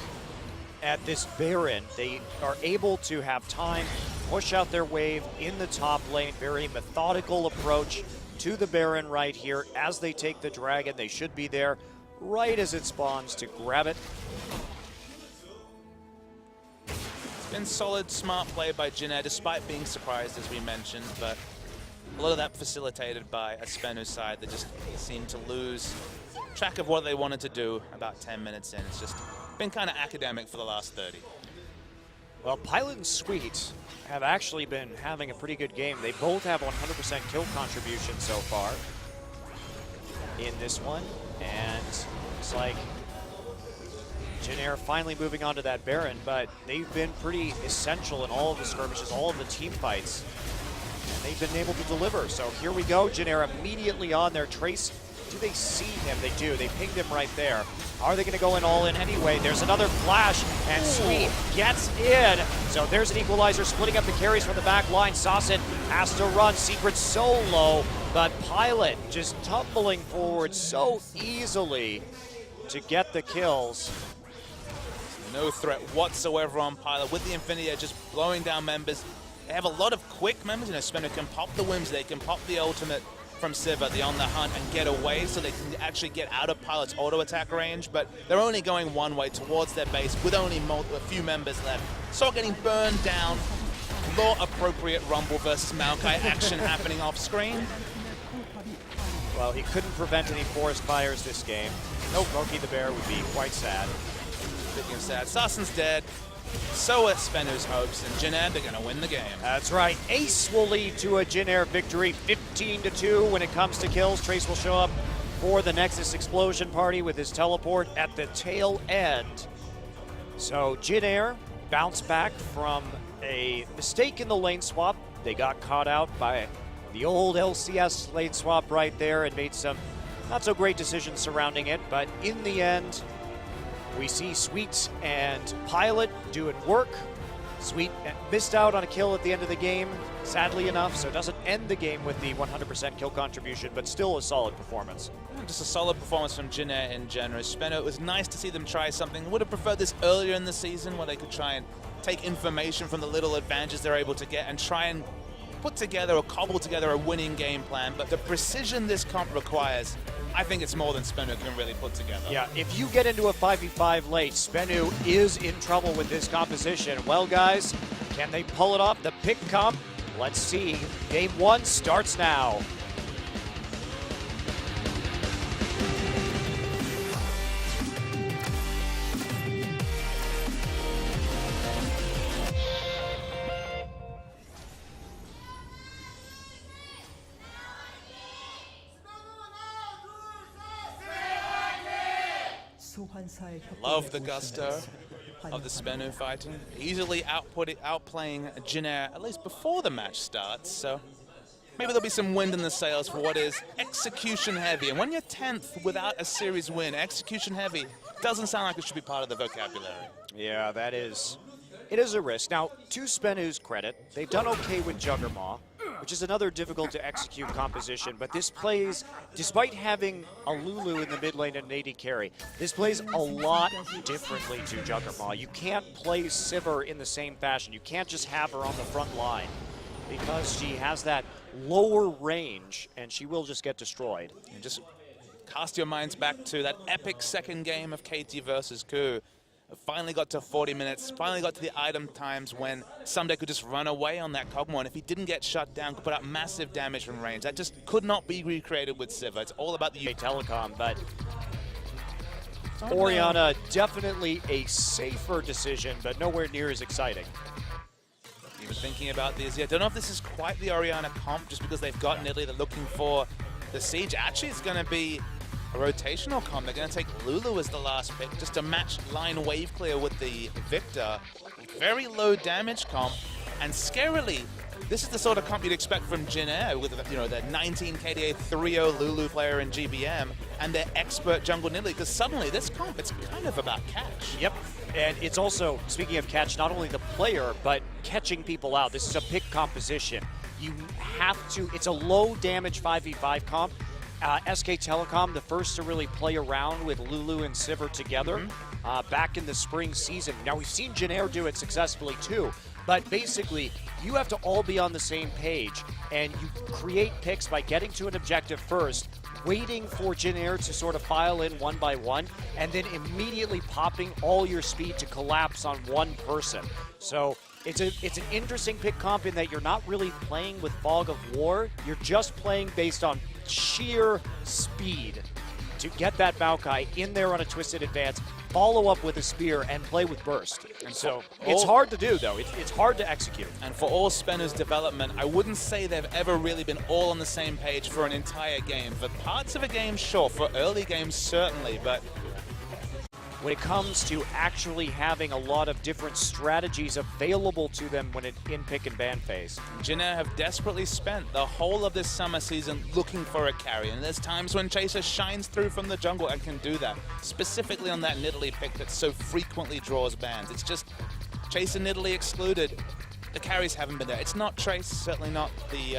at this Baron. They are able to have time, push out their wave in the top lane. Very methodical approach to the Baron right here. As they take the Dragon, they should be there right as it spawns to grab it. It's been solid, smart play by Jinair, despite being surprised, as we mentioned, but a lot of that facilitated by a Spenu side that just seemed to lose track of what they wanted to do about 10 minutes in. It's just been kind of academic for the last 30. Well, Pilot and Sweet have actually been having a pretty good game. They both have 100% kill contribution so far in this one. And it's like Jinair finally moving on to that Baron, but they've been pretty essential in all of the skirmishes, all of the team fights. And they've been able to deliver. So here we go. Jinair immediately on their Trace. Do they see him? They do. They pinged him right there. Are they going to go in all in anyway? There's another flash, and Sweet gets in. So there's an equalizer, splitting up the carries from the back line. Sasson has to run. Secret so low, but Pilot just tumbling forward so easily to get the kills. No threat whatsoever on Pilot with the Infinity Edge just blowing down members. They have a lot of quick members. You know, Spinner can pop the Whims, they can pop the ultimate from Sivir, the On the Hunt, and get away so they can actually get out of Pilot's auto attack range, but they're only going one way towards their base with only a few members left. So getting burned down, law appropriate Rumble versus Maokai action happening off screen. Well, he couldn't prevent any forest fires this game. No Smokey the Bear would be quite sad. Speaking of sad, Sarson's dead. So are Spenu's hopes, and Jinair, they're going to win the game. That's right. Ace will lead to a Jinair victory, 15-2 when it comes to kills. Trace will show up for the Nexus Explosion Party with his teleport at the tail end. So Jinair bounced back from a mistake in the lane swap. They got caught out by the old LCS lane swap right there and made some not so great decisions surrounding it, but in the end, we see Sweet and Pilot doing work. Sweet missed out on a kill at the end of the game, sadly enough, so it doesn't end the game with the 100% kill contribution, but still a solid performance. Just a solid performance from Jinair in general. Speno, it was nice to see them try something. Would have preferred this earlier in the season where they could try and take information from the little advantages they're able to get and try and put together or cobble together a winning game plan. But the precision this comp requires, I think it's more than Spenu can really put together. Yeah, if you get into a 5v5 late, Spenu is in trouble with this composition. Well, guys, can they pull it off? The pick comp, let's see. Game 1 starts now. Love the gusto of the Spenu fighting. Easily outplaying Jinair, at least before the match starts. So maybe there'll be some wind in the sails for what is execution heavy. And when you're 10th without a series win, execution heavy doesn't sound like it should be part of the vocabulary. Yeah, it is a risk. Now, to Spenu's credit, they've done okay with Juggermaw. which is another difficult to execute composition. But this plays, despite having a Lulu in the mid lane and an AD carry, this plays a lot differently to Juggernaut. You can't play Sivir in the same fashion. You can't just have her on the front line because she has that lower range and she will just get destroyed. And just cast your minds back to that epic second game of KT versus Ku. Finally got to 40 minutes, finally got to the item times when Someday could just run away on that Kog'Maw, and if he didn't get shut down, could put up massive damage from range. That just could not be recreated with Sivir. It's all about the telecom, but Orianna definitely a safer decision, but nowhere near as exciting. Even thinking about this, I don't know if this is quite the Orianna comp, just because they've got Nidalee, they're looking for the Siege. Actually, it's going to be a rotational comp. They're going to take Lulu as the last pick just to match line wave clear with the Victor. Very low damage comp, and scarily, this is the sort of comp you'd expect from Jin Air with, you know, their 19 KDA 3-0 Lulu player in GBM and their expert jungle Nidalee, because suddenly this comp, it's kind of about catch. Yep, and it's also, speaking of catch, not only the player, but catching people out. This is a pick composition. You have to, it's a low damage 5v5 comp. SK Telecom, the first to really play around with Lulu and Sivir together back in the spring season. Now, we've seen Jin Air do it successfully too, but basically, you have to all be on the same page, and you create picks by getting to an objective first, waiting for Jin Air to sort of file in one by one, and then immediately popping all your speed to collapse on one person. So it's an interesting pick comp in that you're not really playing with Fog of War, you're just playing based on sheer speed to get that Maokai in there on a twisted advance, follow up with a spear, and play with burst. And so it's hard to do, though. It's hard to execute. And for all Spennu's development, I wouldn't say they've ever really been all on the same page for an entire game. For parts of a game, sure. For early games, certainly. But when it comes to actually having a lot of different strategies available to them when in pick and ban phase. Jin Air have desperately spent the whole of this summer season looking for a carry, and there's times when Chaser shines through from the jungle and can do that, specifically on that Nidalee pick that so frequently draws bans. It's just Chaser Nidalee excluded. The carries haven't been there. It's not Trace, certainly not the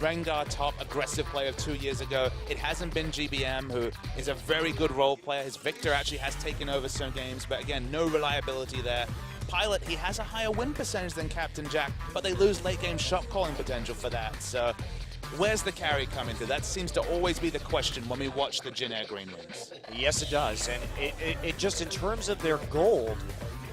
Rengar top aggressive player of 2 years ago. It hasn't been GBM, who is a very good role player. His Victor actually has taken over some games, but again, no reliability there. Pilot, he has a higher win percentage than Captain Jack, but they lose late game shot calling potential for that. So where's the carry coming to? That seems to always be the question when we watch the Jin Air Green wins. Yes, it does. And it just, in terms of their gold,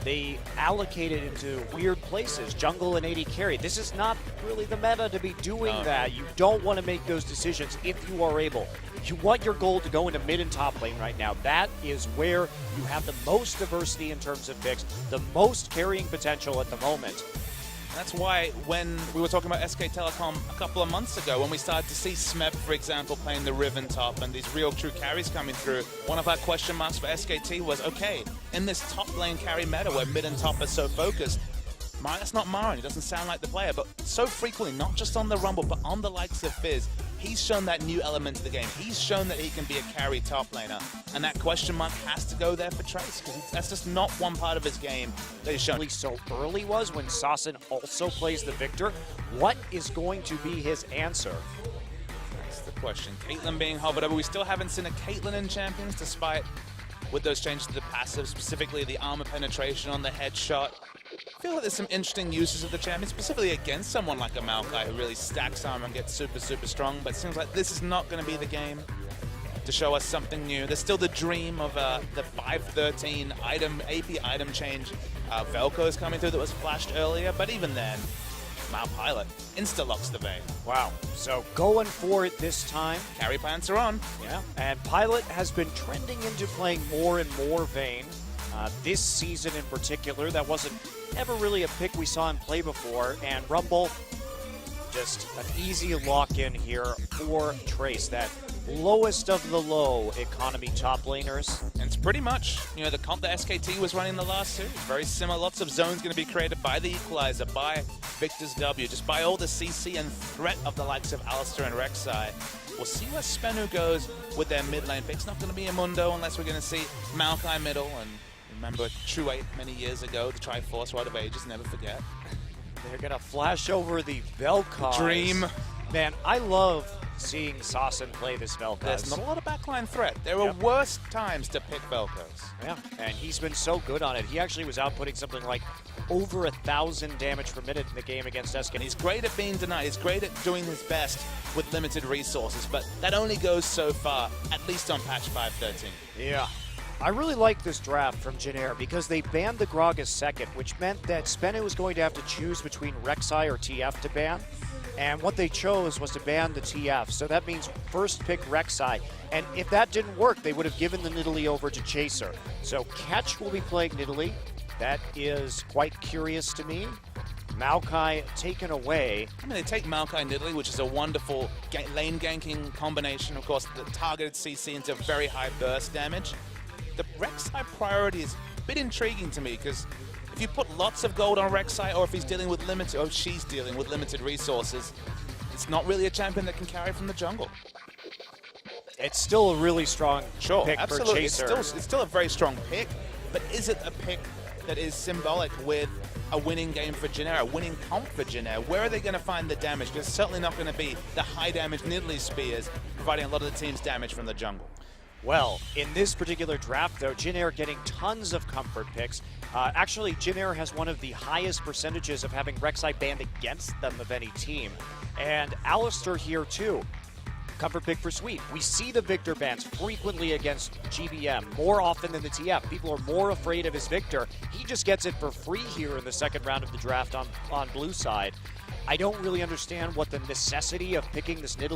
they allocate it into weird places, jungle and AD carry. This is not really the meta to be doing that. You don't want to make those decisions if you are able. You want your goal to go into mid and top lane right now. That is where you have the most diversity in terms of picks, the most carrying potential at the moment. That's why when we were talking about SK Telecom a couple of months ago, when we started to see Smeb, for example, playing the Riven top and these real true carries coming through, one of our question marks for SKT was, okay, in this top lane carry meta where mid and top are so focused, that's not Marin, he doesn't sound like the player, but so frequently, not just on the Rumble, but on the likes of Fizz, he's shown that new element to the game. He's shown that he can be a carry top laner, and that question mark has to go there for Trace, because that's just not one part of his game that he's shown. So early was when Sassen also plays the Victor. What is going to be his answer? That's the question. Caitlyn being hovered over. We still haven't seen a Caitlyn in Champions, despite with those changes to the passive, specifically the armor penetration on the headshot. I feel like there's some interesting uses of the champion, specifically against someone like a Maokai who really stacks armor and gets super, super strong, but it seems like this is not going to be the game to show us something new. There's still the dream of the 513 item, AP item change. Velko is coming through that was flashed earlier, but even then, Pilot insta-locks the Vayne. Wow, so going for it this time. Carry pants are on. Yeah, and Pilot has been trending into playing more and more Vayne. This season in particular, that wasn't ever really a pick we saw him play before, and Rumble, just an easy lock-in here for Trace, that lowest of the low economy top laners. And it's pretty much, you know, the comp that SKT was running the last series. Very similar, lots of zones going to be created by the Equalizer, by Victor's W, just by all the CC and threat of the likes of Alistair and Rek'Sai. We'll see where Spennu goes with their mid lane picks. Not going to be a Mundo unless we're going to see Maokai middle, and remember True 8 many years ago, the Triforce Rite of Ages, never forget. They're going to flash over the Vel'Koz. Dream. Man, I love seeing Sasson play this Vel'Koz. There's not a lot of backline threat. There are worse times to pick Vel'Koz. Yeah, and he's been so good on it. He actually was outputting something like over 1,000 damage per minute in the game against Eskin. And he's great at being denied. He's great at doing his best with limited resources, but that only goes so far, at least on patch 5.13. Yeah. I really like this draft from Jin because they banned the Gragas second, which meant that SBE was going to have to choose between Rek'Sai or TF to ban. And what they chose was to ban the TF. So that means first pick Rek'Sai. And if that didn't work, they would have given the Nidalee over to Chaser. So Catch will be playing Nidalee. That is quite curious to me. Maokai taken away. I mean, they take Maokai Nidalee, which is a wonderful lane ganking combination. Of course, the targeted CC into very high burst damage. The Rek'Sai priority is a bit intriguing to me because if you put lots of gold on Rek'Sai, or if he's dealing with limited, or she's dealing with limited resources, it's not really a champion that can carry from the jungle. It's still a really strong pick absolutely. for Chaser. It's still a very strong pick, but is it a pick that is symbolic with a winning game for Jin, a winning comp for Jin? Where are they going to find the damage? Because it's certainly not going to be the high damage Nidalee spears providing a lot of the team's damage from the jungle. Well, in this particular draft, though, Jin getting tons of comfort picks. Actually, Jin has one of the highest percentages of having Rek'Sai banned against them of any team. And Alistar here, too. Comfort pick for Sweet. We see the Victor bans frequently against GBM, more often than the TF. People are more afraid of his Victor. He just gets it for free here in the second round of the draft on blue side. I don't really understand what the necessity of picking this Nidalee